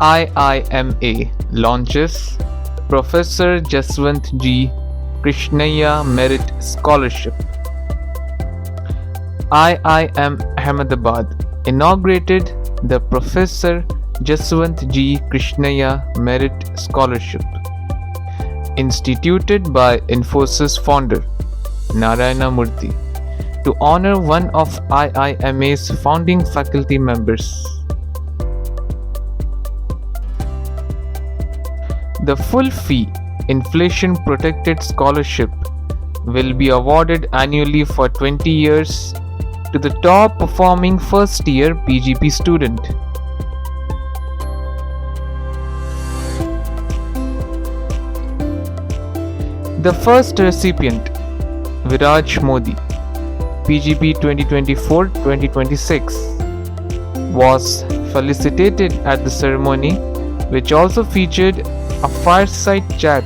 IIMA launches Professor Jaswant G Krishnayya Merit Scholarship. IIM Ahmedabad inaugurated the Professor Jaswant G Krishnayya Merit Scholarship, instituted by Infosys founder Narayana Murthy to honor one of IIMA's founding faculty members. The full fee, inflation protected scholarship will be awarded annually for 20 years to the top performing first year PGP student. The first recipient, Viraj Modi, PGP 2024-2026, was felicitated at the ceremony, which also featured a fireside chat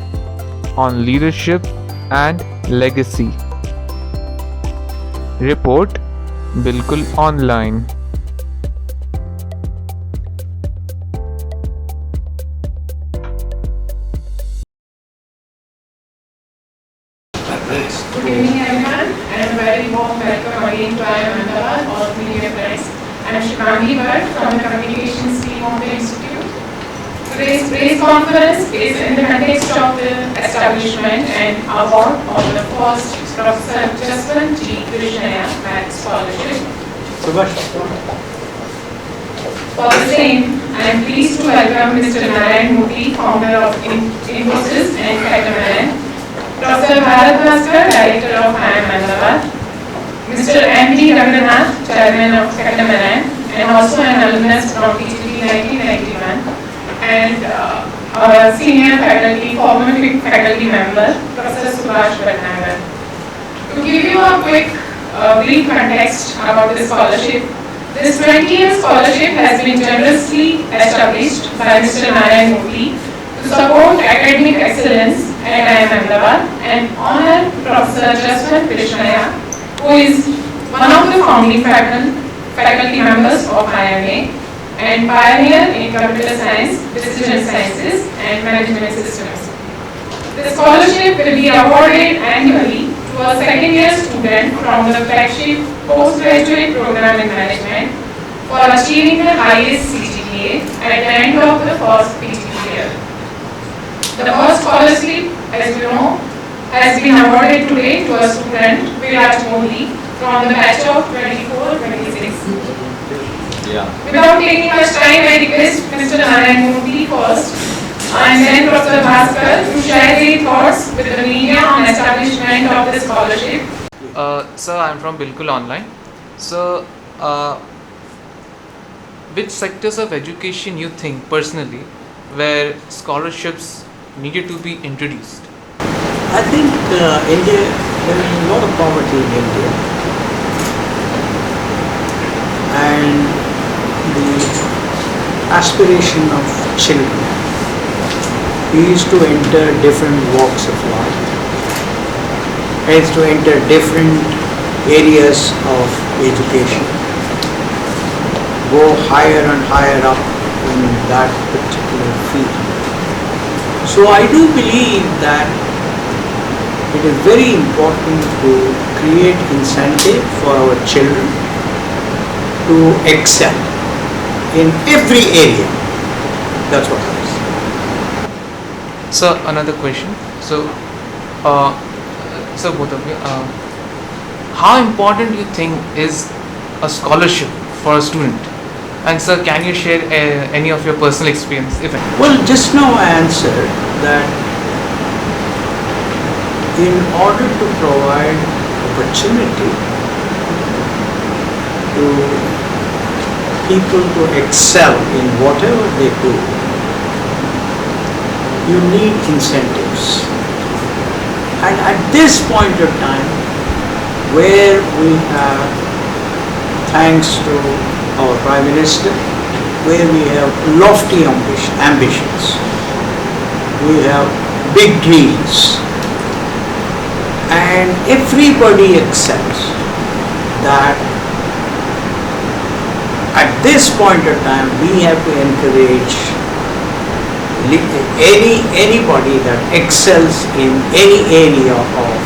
on leadership and legacy. Report Bilkul Online. Good evening everyone and a very warm welcome again to Ahmedabad, all media friends. I am Ghalib from the communications team of the institute. Today's press conference is in the context of the establishment and award of the first Professor Jaswant G Krishnayya Merit Scholarship. For the same, I am pleased to welcome Mr. Narayana Murthy, founder of Infosys and Catamaran, Professor Director of Ahmedabad, Mr. M.D. Chairman of Catamaran, and also an alumnus from PGP 1991, and our senior faculty, former faculty member, Professor Jaswant. To give you a quick brief context about the scholarship, this 20-year scholarship has been generously established by Mr. Narayana Murthy to support academic excellence at Ahmedabad and honor Professor Jaswant Krishnayya, who is one of the founding faculty members of IIMA and pioneer in computer science, decision sciences and management systems. The scholarship will be awarded annually to a second-year student from the flagship postgraduate program in management for achieving the highest CGPA at the end of the first PGP year. The first scholarship, as you know, has been awarded today to a student, Viraj Modi, from the batch of 24-26. Without taking much time, I request Mr. Narayana Murthy first, and then Professor Bhaskar to share their thoughts with the media on establishment of the scholarship. Sir, I am from Bilkul Online. So, which sectors of education you think personally where scholarships needed to be introduced? I think India, there is a lot of poverty in India, and the aspiration of children is to enter different walks of life, is to enter different areas of education, go higher and higher up in that particular field. So I do believe that it is very important to create incentive for our children to excel in every area. That's what I say. Sir, another question. So, both of you, how important do you think is a scholarship for a student? And sir, can you share any of your personal experience, if any? Well, just now I answered that in order to provide opportunity to people to excel in whatever they do, you need incentives. And at this point of time, where we have, thanks to our Prime Minister, where we have lofty ambitions, we have big dreams, and everybody accepts that at this point of time we have to encourage anybody that excels in any area of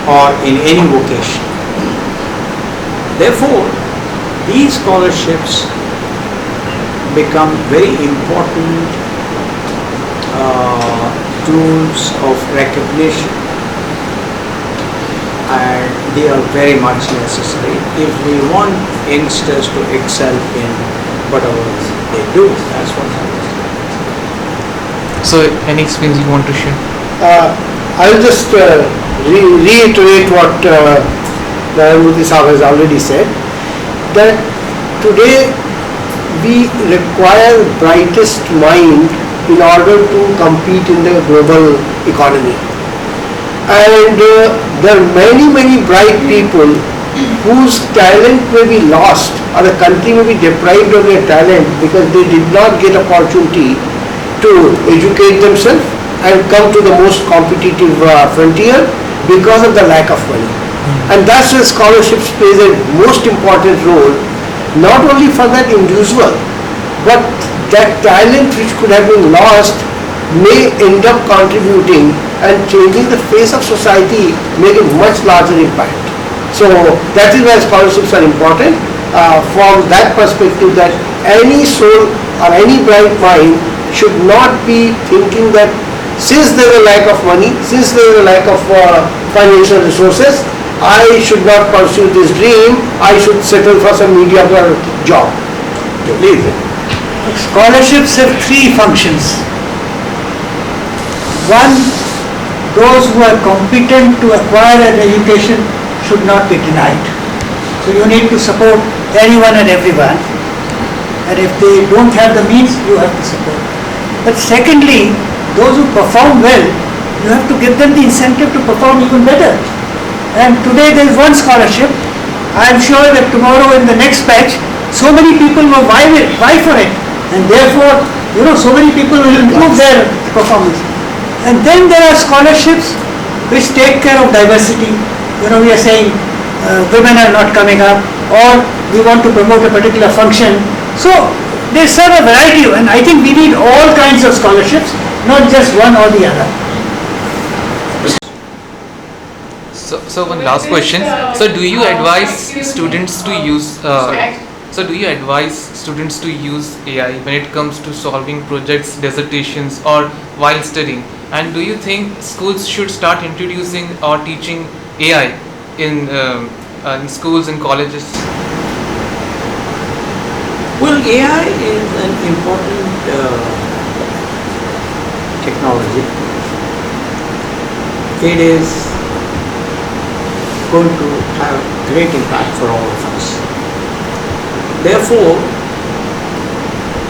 or in any vocation. Therefore, these scholarships become very important tools of recognition, and they are very much necessary if we want youngsters to excel in whatever they do. That's what happens. So, any experience you want to share? I'll just reiterate what Narayana Murthy Sahab has already said, that today we require brightest mind in order to compete in the global economy. And there are many bright people whose talent may be lost, or the country may be deprived of their talent because they did not get opportunity to educate themselves and come to the most competitive frontier because of the lack of money. And that's where scholarships plays a most important role, not only for that individual, but that talent which could have been lost may end up contributing and changing the face of society, make a much larger impact. So that is why scholarships are important from that perspective, that any soul or any bright mind should not be thinking that since there is a lack of money, since there is a lack of financial resources, I should not pursue this dream, I should settle for some mediocre job. Please. Scholarships have three functions. One, those who are competent to acquire an education should not be denied. So you need to support anyone and everyone, and if they don't have the means, you have to support. But secondly, those who perform well, you have to give them the incentive to perform even better. And today there is one scholarship. I am sure that tomorrow in the next batch, so many people will vie for it, and therefore, so many people will improve their performance. And then there are scholarships which take care of diversity. We are saying women are not coming up, or we want to promote a particular function. So they serve a variety, and I think we need all kinds of scholarships, not just one or the other. So one last question. So do you advise students to use AI when it comes to solving projects, dissertations, or while studying? And do you think schools should start introducing or teaching AI in schools and colleges? Well, AI is an important technology. It is going to have great impact for all of us. Therefore,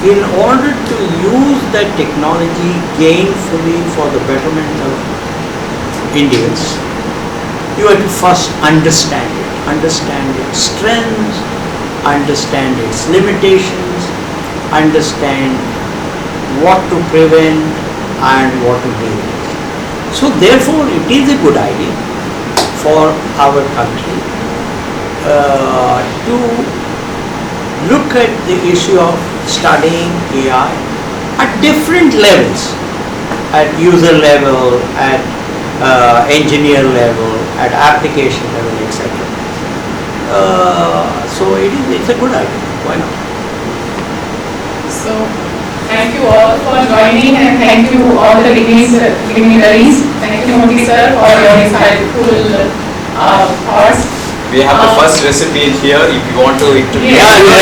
in order to use that technology gainfully for the betterment of Indians, you have to first understand its strengths, understand its limitations, understand what to prevent and what to deal with. So therefore, it is a good idea for our country to look at the issue of studying AI at different levels, at user level, at engineer level, at application level, etc. So it's a good idea. Why not? So, thank you all for joining, and thank you all the dignitaries. Thank you, Murthy sir, for your insightful thoughts. We have the first recipe here if you want to introduce. Yeah, I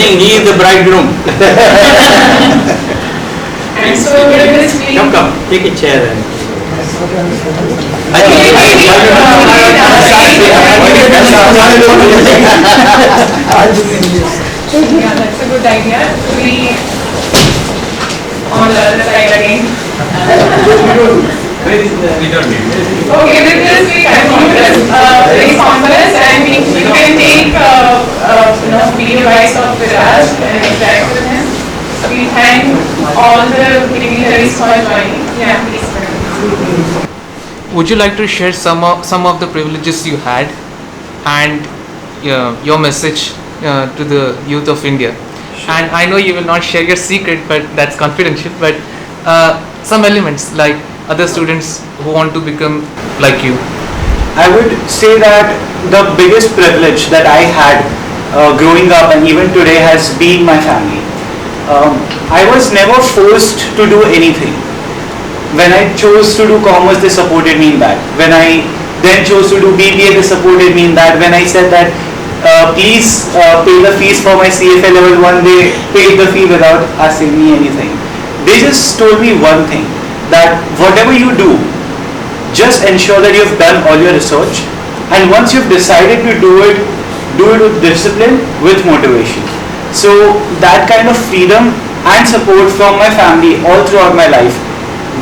think he is the bridegroom. And so with this we Come, take a chair and. Yeah, that's a good idea. We on the other side again. We don't need it. Okay, with this we conclude this conference, and you can take video rights of Viraj and interact with him. We thank all the dignitaries for joining. Yeah, please. Would you like to share some of the privileges you had and your message to the youth of India? and I know you will not share your secret, but that's confidential. But some elements like other students who want to become like you. I would say that the biggest privilege that I had growing up and even today has been my family. I was never forced to do anything. When I chose to do commerce, they supported me in that. When I then chose to do BBA, they supported me in that. When I said that please pay the fees for my CFA level 1, they paid the fee without asking me anything. They just told me one thing, that whatever you do, just ensure that you've done all your research, and once you've decided to do it with discipline, with motivation. So that kind of freedom and support from my family all throughout my life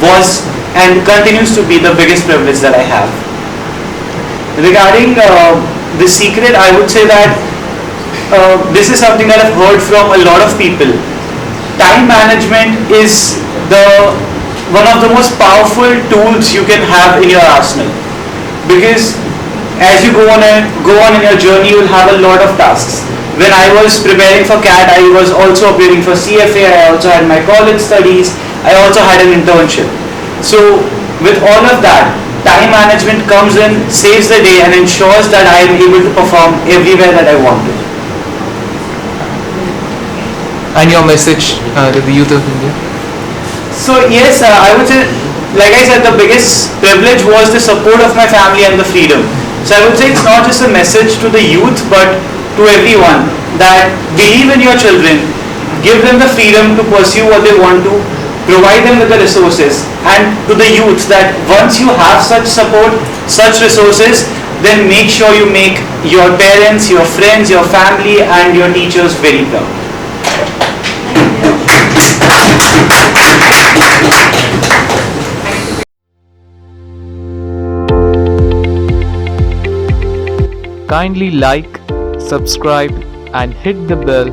was and continues to be the biggest privilege that I have. Regarding the secret, I would say that this is something that I've heard from a lot of people. Time management is one of the most powerful tools you can have in your arsenal, because as you go on in your journey, you will have a lot of tasks. When I was preparing for CAT, I was also appearing for CFA, I also had my college studies, I also had an internship. So with all of that, time management comes in, saves the day, and ensures that I am able to perform everywhere that I want to. And your message to the youth of India? So yes, I would say, like I said, the biggest privilege was the support of my family and the freedom. So I would say it's not just a message to the youth, but to everyone, that believe in your children, give them the freedom to pursue what they want to, provide them with the resources, and to the youth that once you have such support, such resources, then make sure you make your parents, your friends, your family, and your teachers very proud. Kindly like, subscribe and hit the bell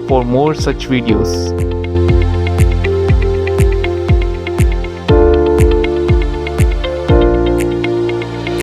for more such videos.